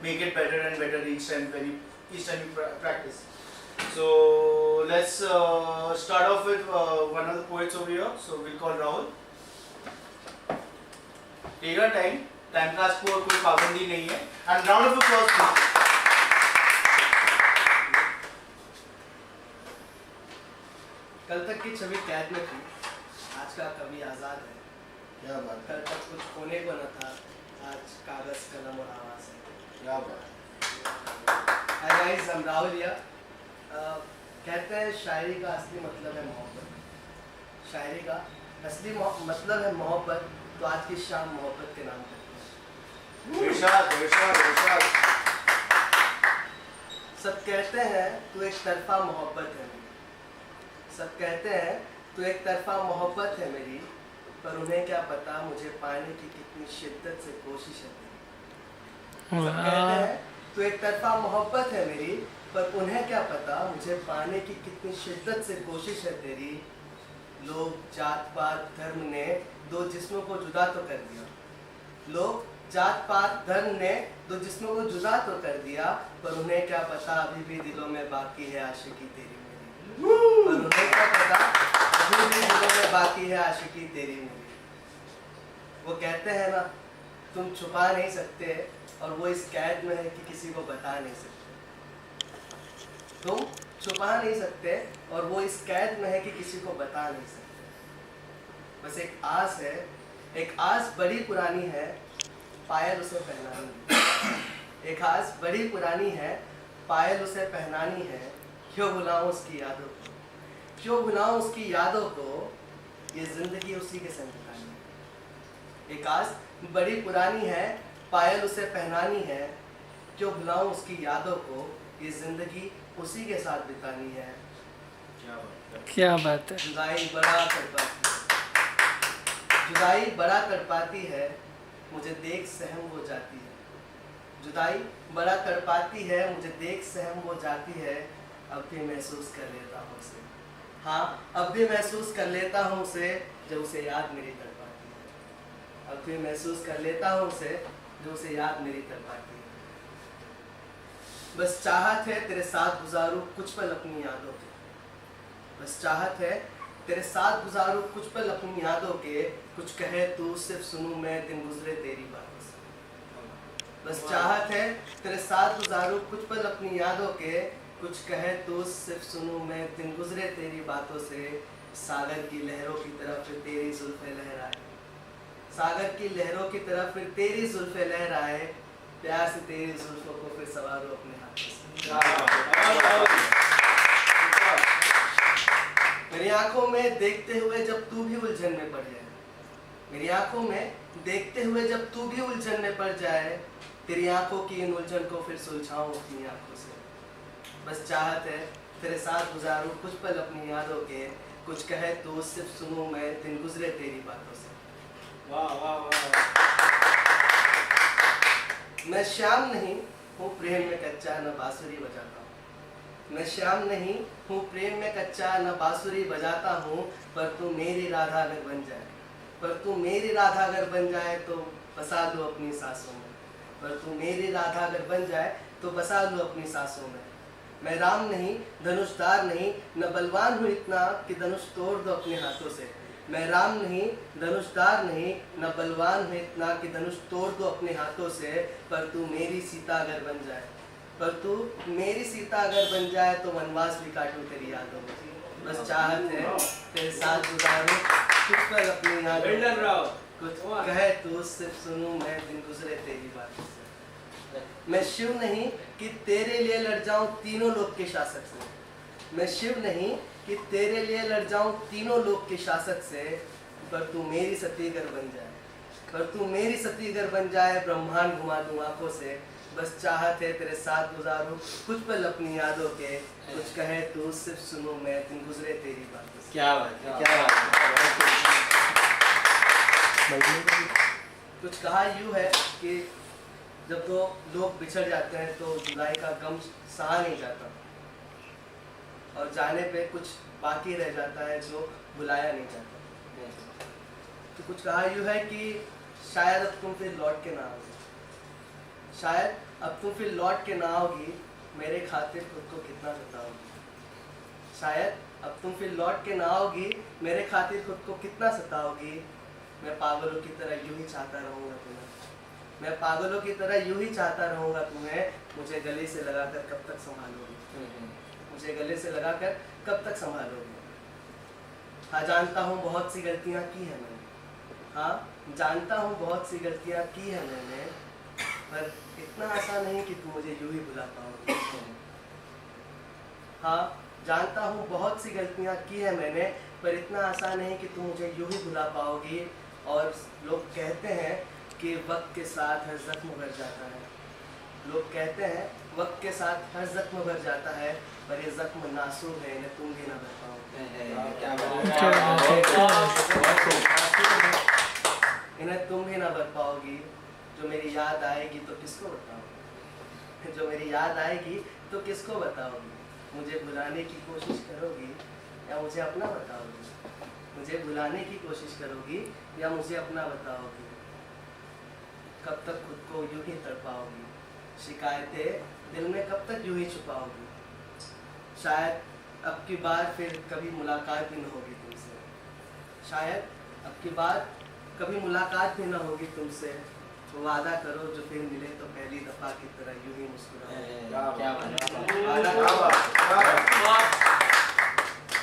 make it better and better each time you practice. So let's start off with one of the poets over here. So we'll call Rahul. Take your time class को कोई पाबंदी नहीं है. And round of applause please. कल तक की छवि कैद में थी, आज का कवि आज़ाद है. क्या बात. कल तक कुछ होने को न था, आज कागज कलम और आवाज़ है. क्या बात. Hi guys, I'm Rahul here. कहते हैं शायरी का असली मतलब है मोहब्बत. शायरी का असली मतलब है मोहब्बत, तो आज की शाम मोहब्बत के नाम पे. इरशाद. सब कहते हैं तू एक तरफा मोहब्बत है मेरी. सब कहते हैं तू एक तरफा मोहब्बत है मेरी, पर उन्हें क्या पता मुझे पाने की कितनी शिद्दत से कोशिश है तेरी. सब कहते हैं तू एक तरफा मोहब्बत है मेरी, पर उन्हें क्या पता मुझे पाने की कितनी शिद्दत से कोशिश है तेरी. लोग जात पात धर्म ने दो जिस्मों को जुदा तो कर दिया. लोग जात पात धर्म ने दो जिस्मों को जुदा तो कर दिया, पर उन्हें क्या पता अभी भी दिलों में बाकी है आशिकी तेरी मेरी. पर उन्हें क्या पता अभी भी दिलों में बाकी है आशिकी तेरी मेरी. वो कहते हैं ना, तुम छुपा नहीं सकते, और वो इस कैद में है कि किसी को बता नहीं सकते. तुम छुपा नहीं सकते, और वो इस कैद में है कि किसी को बता नहीं सकते. बस एक आस है, एक आस बड़ी पुरानी है, पायल उसे पहनानी है. एक आस बड़ी पुरानी है, पायल उसे पहनानी है. क्यों भुलाऊं उसकी यादों को, क्यों भुलाऊं उसकी यादों को, ये जिंदगी उसी के संग बितानी है. एक आस बड़ी पुरानी है, पायल उसे पहनानी है. क्यों भुलाऊं उसकी यादों को, ये जिंदगी उसी के साथ बितानी है. क्या बात है. जुदाई बड़ा तड़पाती है, जुदाई बड़ा तड़पाती है, मुझे देख सहम वो जाती है. जुदाई बड़ा तड़पाती है, मुझे देख सहम वो जाती है. अब भी महसूस कर लेता हूँ उसे, हाँ अब भी महसूस कर लेता हूँ उसे, जब उसे याद मेरी तड़पाती है. अब भी महसूस कर लेता हूँ उसे, जो उसे याद मेरी तड़पाती है. बस चाहत है तेरे साथ गुजारूं कुछ पल अपनी यादों के. बस चाहत है तेरे साथ गुजारूं कुछ पल अपनी यादों के. कुछ कहे तू सिर्फ सुनूं मैं दिन गुजरे तेरी बातों से. बस चाहत है तेरे साथ गुजारूं कुछ पल अपनी यादों के. कुछ कहे तू सिर्फ सुनूं मैं दिन गुजरे तेरी बातों से. सागर की लहरों की तरफ फिर तेरी जुल्फे लहराए, सागर की लहरों की तरफ फिर तेरी जुल्फे लहराए. प्यार से तेरी जुल्फों को फिर सवारो अपने हाथों से. मेरी आंखों में देखते हुए जब तू भी उलझन में पड़ जाए, मेरी आंखों में देखते हुए जब तू भी उलझन में पड़ जाए, तेरी आंखों की इन उलझन को फिर सुलझाऊं अपनी आंखों से. बस चाहत है तेरे साथ गुजारूं कुछ पल अपनी यादों के. कुछ कहे तो सिर्फ सुनूं मैं दिन गुजरे तेरी बातों से. वाह वाह वाह. मैं श्याम नहीं हूँ प्रेम में कच्चा, न बांसुरी बजाता हूँ. मैं श्याम नहीं हूँ प्रेम में कच्चा, न बांसुरी बजाता हूँ. पर तू मेरी राधा अगर बन जाए, पर तू मेरी राधा अगर बन जाए तो बसा लो अपनी सांसों में. पर तू मेरी राधा अगर बन जाए तो बसा लो अपनी सांसों में. मैं राम नहीं धनुषधार नहीं, न बलवान हूँ इतना कि धनुष तोड़ दो अपने हाथों से. मैं राम नहीं धनुषधार नहीं, न बलवान हूँ इतना कि धनुष तोड़ दो अपने हाथों से. पर तू मेरी सीता अगर बन जाए, पर तू मेरी सीता अगर बन जाए तो वनवास भी काटूं तेरी यादों में. बस चाहत है तेरे साथ गुजारूं कुछ पल अपनी यादों. कुछ कहे तू सिर्फ सुनूं मैं दिन गुजरे तेरी बातों से. मैं शिव नहीं कि तेरे लिए लड़ जाऊं तीनों लोक के शासक से. मैं शिव नहीं कि तेरे लिए लड़ जाऊं तीनों लोक के शासक से. पर तू मेरी सतीगर बन जाए, पर तू मेरी सतीगर बन जाए, ब्रह्मांड घुमा दूं आंखों से. बस चाहत है तेरे साथ गुजारूं कुछ पल अपनी यादों के. कुछ कहे तू सिर्फ सुनूं मैं दिन गुजरे तेरी बातों से. क्या बात है, क्या बात है. कुछ कहा यूँ है कि जब दो लोग बिछड़ जाते हैं तो जुदाई का गम सहा नहीं जाता, और जाने पे कुछ बाकी रह जाता है जो भुलाया नहीं जाता. तो कुछ कहा यूँ है कि शायद अब तुम फिर लौट के ना आओ, शायद अब तुम फिर लौट के ना आओगी, मेरे खातिर खुद को कितना सताओगी। शायद अब तुम फिर लौट के ना आओगी, मेरे खातिर खुद को कितना सताओगी। मैं पागलों की तरह यूं ही चाहता रहूँगा तुम्हें, मैं पागलों की तरह यूं ही चाहता रहूँगा तुम्हें। मुझे गले से लगाकर कब तक संभालोगी, मुझे गले से लगाकर कब तक संभालोगी। हाँ जानता हूँ बहुत सी गलतियाँ की है मैंने, हाँ जानता हूँ बहुत सी गलतियाँ की है मैंने, पर इतना आसान नहीं कि तुम मुझे यूं ही भुला पाओगे। हाँ जानता हूँ बहुत सी गलतियाँ की है मैंने, पर इतना आसान नहीं कि तुम मुझे यूं ही भुला पाओगी। और लोग कहते हैं कि वक्त के साथ हर जख्म भर जाता है, लोग कहते हैं वक्त के साथ हर जख्म भर जाता है, पर ये जख्म नासूर है, इन्हें तुम भी ना भर पाओगे। इन्हें तुम भी ना भर पाओगी। जो मेरी याद आएगी तो किसको बताओगी, जो मेरी याद आएगी तो किसको बताओगी। मुझे भुलाने की कोशिश करोगी या मुझे अपना बताओगी, मुझे भुलाने की कोशिश करोगी या मुझे अपना बताओगी। कब तक खुद को यूं ही तड़पाओगी, शिकायतें दिल में कब तक यूं ही छुपाओगी। शायद अब की बार फिर कभी मुलाकात भी न होगी तुमसे, शायद अब की बार कभी मुलाकात भी ना होगी तुमसे। तो वादा करो जो फिर मिले तो पहली दफा की तरह यूं ही मुस्कुराओ।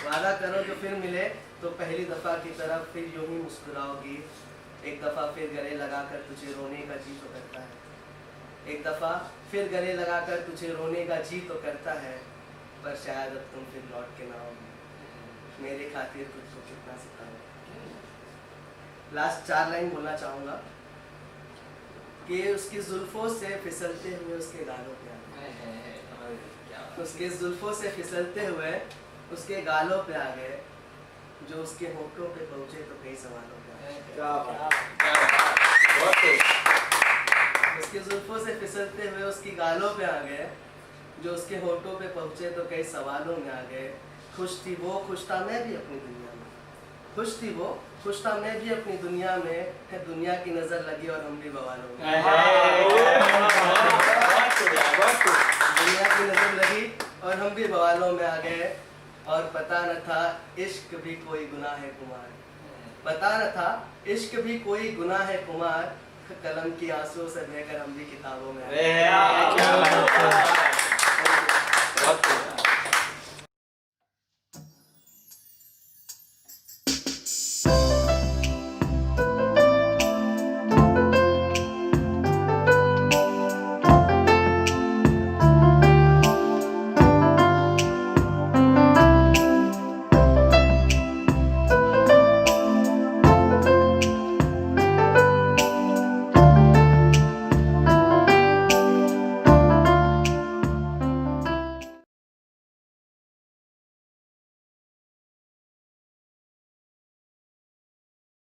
वादा करो जो फिर मिले तो पहली दफा की तरह फिर यूं ही मुस्कुराओगी। एक दफा फिर गले लगाकर तुझे रोने का जी तो करता है, एक दफा फिर गले लगाकर तुझे रोने का जी तो करता है, पर शायद अब तुम फिर लौट के ना आओगी, मेरे खातिर खुद को कितना सताओगी। लास्ट 4 लाइन बोलना चाहूँगा कि उसकी जुल्फों से फिसलते हुए उसके गालों पे आ गए, उसके जुल्फों से फिसलते हुए उसके गालों पे आ गए। जो उसके होठों पे पहुँचे तो कई सवालों पे आ गए, उसके जुल्फों से फिसलते हुए उसकी गालों पे आ गए। जो उसके होठों पे पहुँचे तो कई सवालों में आ गए। खुश थी वो, खुश था मैं भी अपनी दुनिया में, खुश थी वो, खुश था मैं भी अपनी दुनिया में। दुनिया की नजर लगी और हम भी बवालों में, दुनिया की नजर लगी और हम भी बवालों में आ गए। और पता न था इश्क भी कोई गुनाह है कुमार, पता न था इश्क भी कोई गुनाह है कुमार। कलम की आंसुओं से बहकर हम भी किताबों में आ गए।